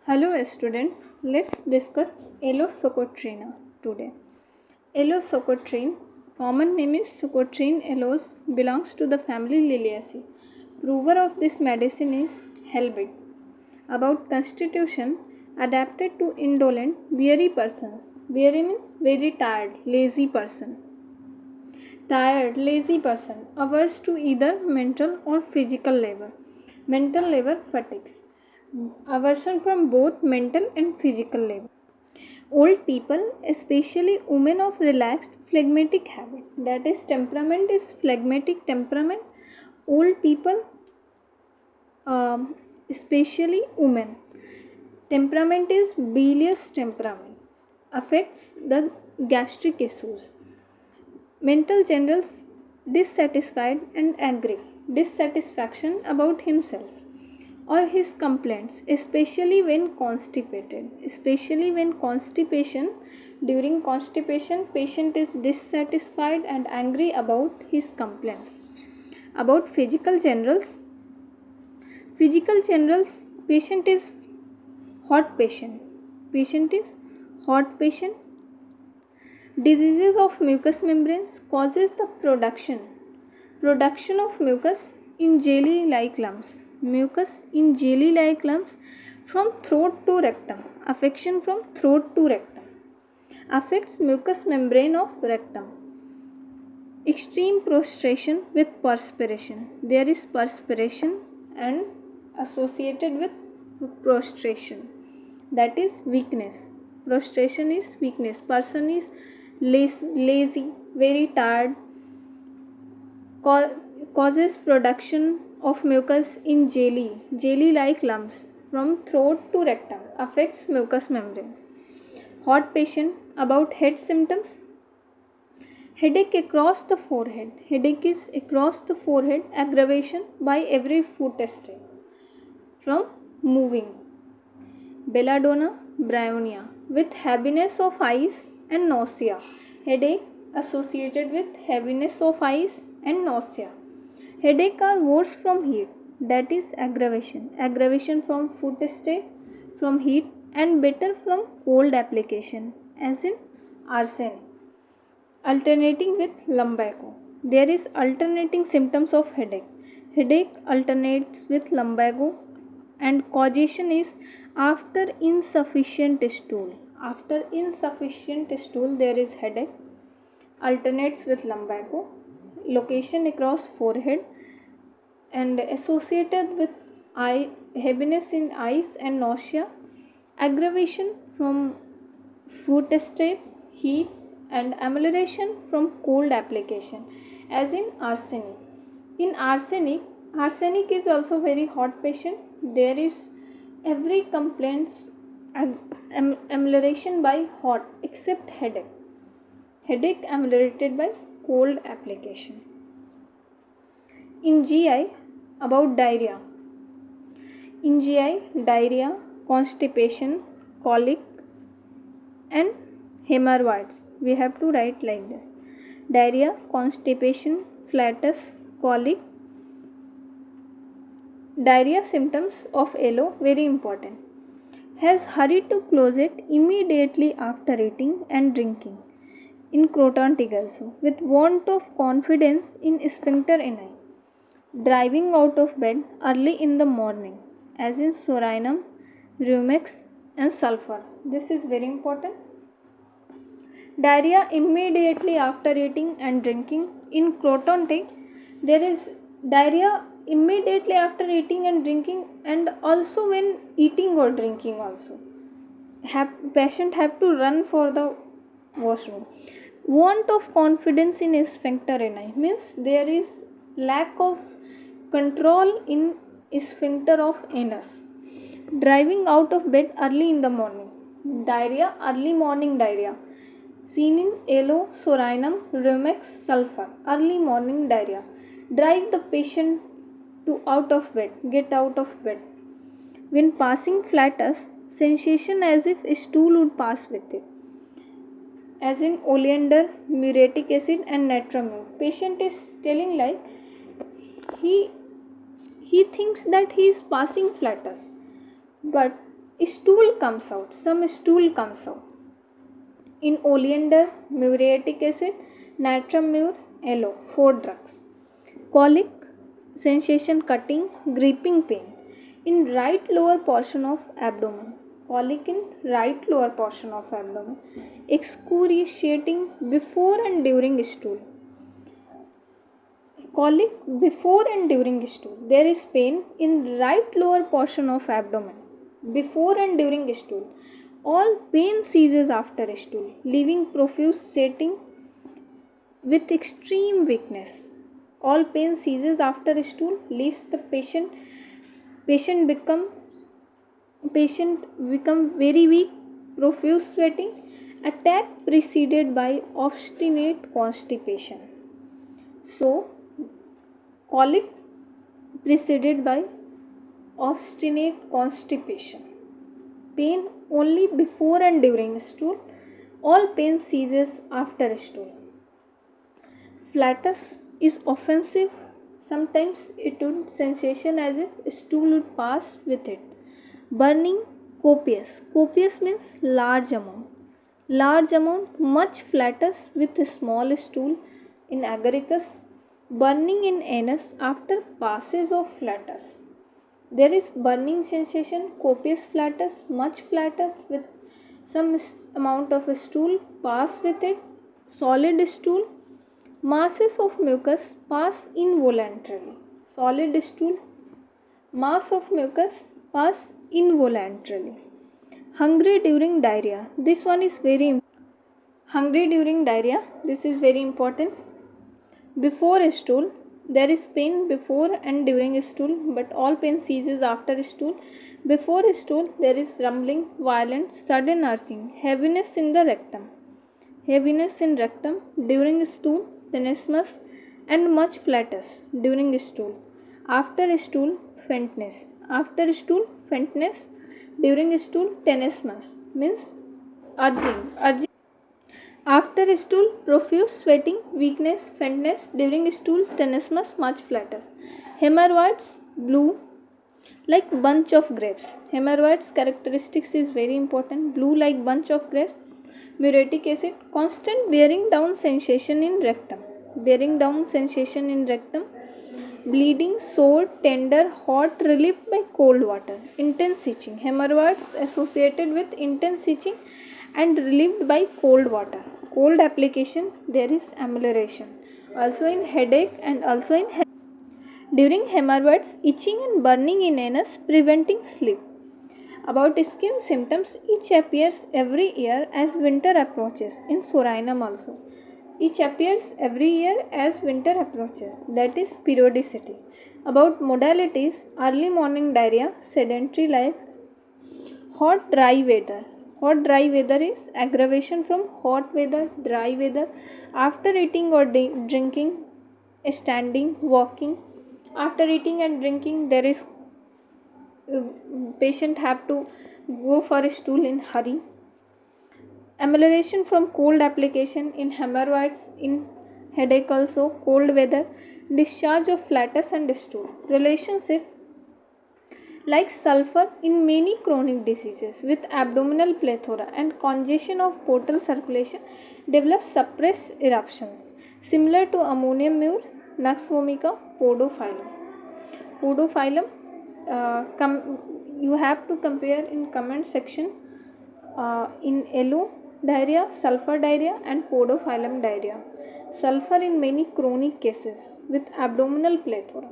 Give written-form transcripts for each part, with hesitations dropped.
Hello students, let's discuss Aloe Socotrina today. Aloe Socotrine, common name is Socotrine aloes, belongs to the family Liliaceae. Prover of this medicine is Helbig. About constitution, adapted to indolent, weary persons. Weary means very tired, lazy person. Tired, lazy person, averse to either mental or physical labor. Mental labor fatigues. Aversion from both mental and physical labor. Old people, especially women of relaxed phlegmatic habit, that is, temperament is phlegmatic temperament. Old people, especially women, temperament is bilious temperament, affects the gastric issues. Mental generals dissatisfied and angry, dissatisfaction about himself or his complaints, especially when constipated. Especially when constipation, during constipation, patient is dissatisfied and angry about his complaints. About physical generals, patient is hot patient. Patient is hot patient. Diseases of mucous membranes causes the production of mucus in jelly like lumps. Mucus in jelly like lumps from throat to rectum. Affection from throat to rectum. Affects mucous membrane of rectum. Extreme prostration with perspiration. There is perspiration and associated with prostration. That is weakness. Prostration is weakness. Person is lazy, very tired, causes production of mucus in jelly like lumps from throat to rectum, affects mucous membranes. Hot patient, about head symptoms. Headache across the forehead. Headache is across the forehead, aggravation by every footstep from moving. Belladonna bryonia, with heaviness of eyes and nausea. Headache associated with heaviness of eyes and nausea. Headache are worse from heat, that is aggravation. Aggravation from footstep, from heat, and better from cold application, as in arsenic. Alternating with lumbago. There is alternating symptoms of headache. Headache alternates with lumbago, and causation is after insufficient stool. After insufficient stool there is headache. Alternates with lumbago. Location across forehead and associated with heaviness in eyes and nausea. Aggravation from footstep, heat, and amelioration from cold application, as in arsenic. In arsenic is also very hot patient. There is every complaints amelioration by hot except headache. Headache ameliorated by cold application. In GI, about diarrhea. In GI, diarrhea, constipation, colic, and hemorrhoids. We have to write like this: diarrhea, constipation, flatus, colic. Diarrhea symptoms of Aloe, very important. Has hurried to closet immediately after eating and drinking. In Crotontic also, with want of confidence in sphincter ani. Driving out of bed early in the morning, as in Sorinum, Rumex, and sulfur. This is very important. Diarrhea immediately after eating and drinking. In Crotontic, there is diarrhea immediately after eating and drinking, and also when eating or drinking also. Patient have to run for the washroom. Want of confidence in sphincter ani means there is lack of control in sphincter of anus. Driving out of bed early in the morning. Diarrhea, early morning diarrhea. Seen in Aloe, Sorinum, Rumex, sulfur. Early morning diarrhea. Drive the patient to out of bed. Get out of bed. When passing flatus, sensation as if a stool would pass with it, as in oleander, muriatic acid, and natramine. Patient is telling like he thinks that he is passing flatus, but stool comes out, some stool comes out. In oleander, muriatic acid, natrum mur, aloe, 4 drugs. Colic, sensation cutting, gripping pain in right lower portion of abdomen. Colic in right lower portion of abdomen. Excruciating before and during stool. Colic before and during stool. There is pain in right lower portion of abdomen before and during stool. All pain ceases after stool, leaving profuse sweating with extreme weakness. All pain ceases after stool, leaves the patient become very weak, profuse sweating, attack preceded by obstinate constipation. So, colic preceded by obstinate constipation. Pain only before and during stool. All pain ceases after stool. Flatus is offensive. Sometimes it would sensation as if stool would pass with it. Burning, copious. Copious means large amount. Large amount, much flatus with a small stool in agaricus. Burning in anus after passage of flatus. There is burning sensation, copious flatus, much flatus with some amount of stool pass with it, solid stool, masses of mucus pass involuntarily. Solid stool, mass of mucus pass involuntarily. Hungry during diarrhea. This one is very important. Hungry during diarrhea. This is very important. Before stool, there is pain before and during stool, but all pain ceases after stool. Before stool, there is rumbling, violent, sudden urging, heaviness in the rectum. Heaviness in rectum during stool, tenesmus, and much flatus during stool. After stool, faintness. After stool, faintness. During stool, tenesmus means urging. After stool, profuse sweating, weakness, faintness. During stool, tenesmus, much flatus. Hemorrhoids, blue, like bunch of grapes. Hemorrhoids characteristics is very important. Blue like bunch of grapes. Muriatic acid, constant bearing down sensation in rectum. Bearing down sensation in rectum. Bleeding, sore, tender, hot, relieved by cold water. Intense itching. Hemorrhoids associated with intense itching and relieved by cold water. Cold application, there is amelioration. Also in headache and also in head. During hemorrhoids, itching and burning in anus, preventing sleep. About skin symptoms, itch appears every year as winter approaches. In sorinum also. Itch appears every year as winter approaches. That is periodicity. About modalities, early morning diarrhea, sedentary life, hot dry weather. Hot dry weather is aggravation from hot weather, dry weather. After eating or drinking, standing, walking. After eating and drinking, there is patient have to go for a stool in hurry. Amelioration from cold application in hemorrhoids, in headache also, cold weather, discharge of flatus and stool. Relationship like sulfur in many chronic diseases with abdominal plethora and congestion of portal circulation develop suppressed eruptions similar to ammonium mur, nux vomica, podophyllum. Podophyllum, you have to compare in comment section in Aloe diarrhea, sulfur diarrhea and podophyllum diarrhea. Sulfur in many chronic cases with abdominal plethora.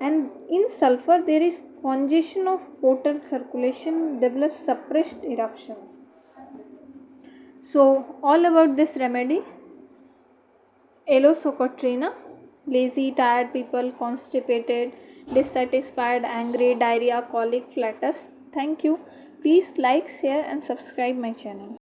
And in sulfur there is congestion of portal circulation, develops suppressed eruptions. So all about this remedy. Aloe Socotrina, lazy, tired people, constipated, dissatisfied, angry, diarrhea, colic, flatus. Thank you. Please like, share and subscribe my channel.